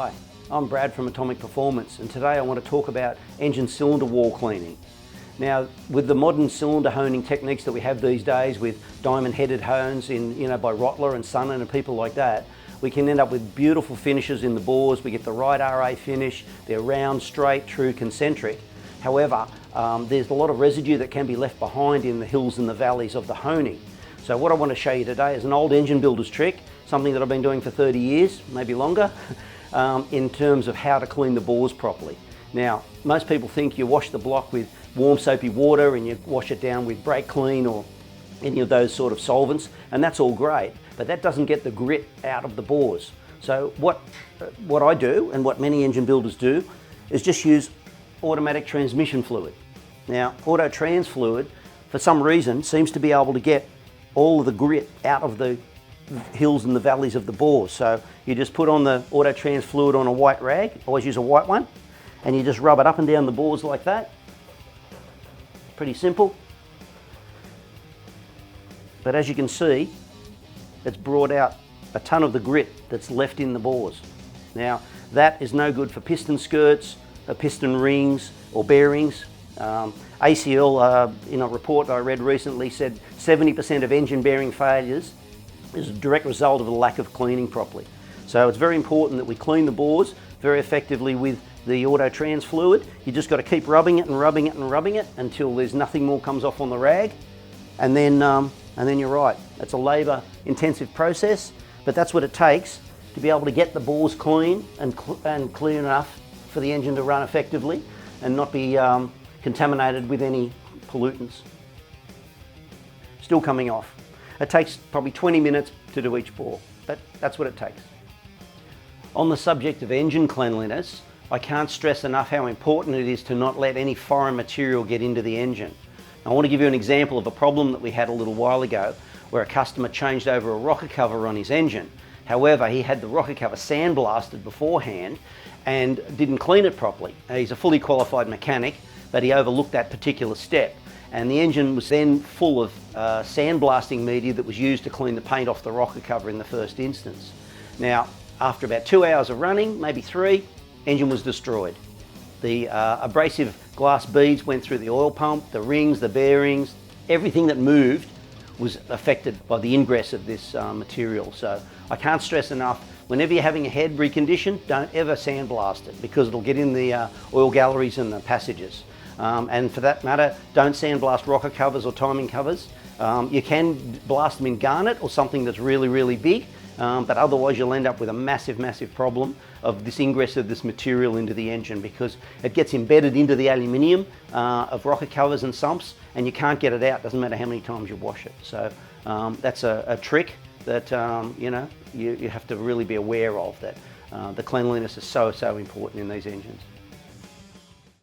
Hi, I'm Brad from Atomic Performance, and today I want to talk about engine cylinder wall cleaning. Now, with the modern cylinder honing techniques that we have these days with diamond-headed hones by Rottler and Sunnan and people like that, we can end up with beautiful finishes in the bores. We get the right RA finish. They're round, straight, true, concentric. However, there's a lot of residue that can be left behind in the hills and the valleys of the honing. So what I want to show you today is an old engine builder's trick, something that I've been doing for 30 years, maybe longer, in terms of how to clean the bores properly. Now, most people think you wash the block with warm soapy water and you wash it down with brake clean or any of those sort of solvents, and that's all great, but that doesn't get the grit out of the bores. So what I do, and what many engine builders do, is just use automatic transmission fluid. Now, auto trans fluid, for some reason, seems to be able to get all of the grit out of the hills and the valleys of the bores. So you just put on the auto trans fluid on a white rag, always use a white one, and you just rub it up and down the bores like that. Pretty simple. But as you can see, it's brought out a ton of the grit that's left in the bores. Now, that is no good for piston skirts, piston rings or bearings. ACL, in a report that I read recently, said 70% of engine bearing failures is a direct result of the lack of cleaning properly. So it's very important that we clean the bores very effectively with the auto trans fluid. You just got to keep rubbing it and rubbing it and rubbing it until there's nothing more comes off on the rag, and then you're right. It's a labour intensive process, but that's what it takes to be able to get the bores clean and clean enough for the engine to run effectively and not be contaminated with any pollutants. Still coming off. It takes probably 20 minutes to do each bore, but that's what it takes. On the subject of engine cleanliness, I can't stress enough how important it is to not let any foreign material get into the engine. I want to give you an example of a problem that we had a little while ago where a customer changed over a rocker cover on his engine. However, he had the rocker cover sandblasted beforehand and didn't clean it properly. He's a fully qualified mechanic, but he overlooked that particular step. And the engine was then full of sandblasting media that was used to clean the paint off the rocker cover in the first instance. Now, after about 2 hours of running, maybe 3, engine was destroyed. The abrasive glass beads went through the oil pump, the rings, the bearings, everything that moved was affected by the ingress of this material. So I can't stress enough, whenever you're having a head reconditioned, don't ever sandblast it because it'll get in the oil galleries and the passages. And for that matter, don't sandblast rocker covers or timing covers. You can blast them in garnet or something that's really, really big, but otherwise you'll end up with a massive, massive problem of this ingress of this material into the engine because it gets embedded into the aluminium of rocker covers and sumps, and you can't get it out, doesn't matter how many times you wash it. So that's a trick that you have to really be aware of, that the cleanliness is so, so important in these engines.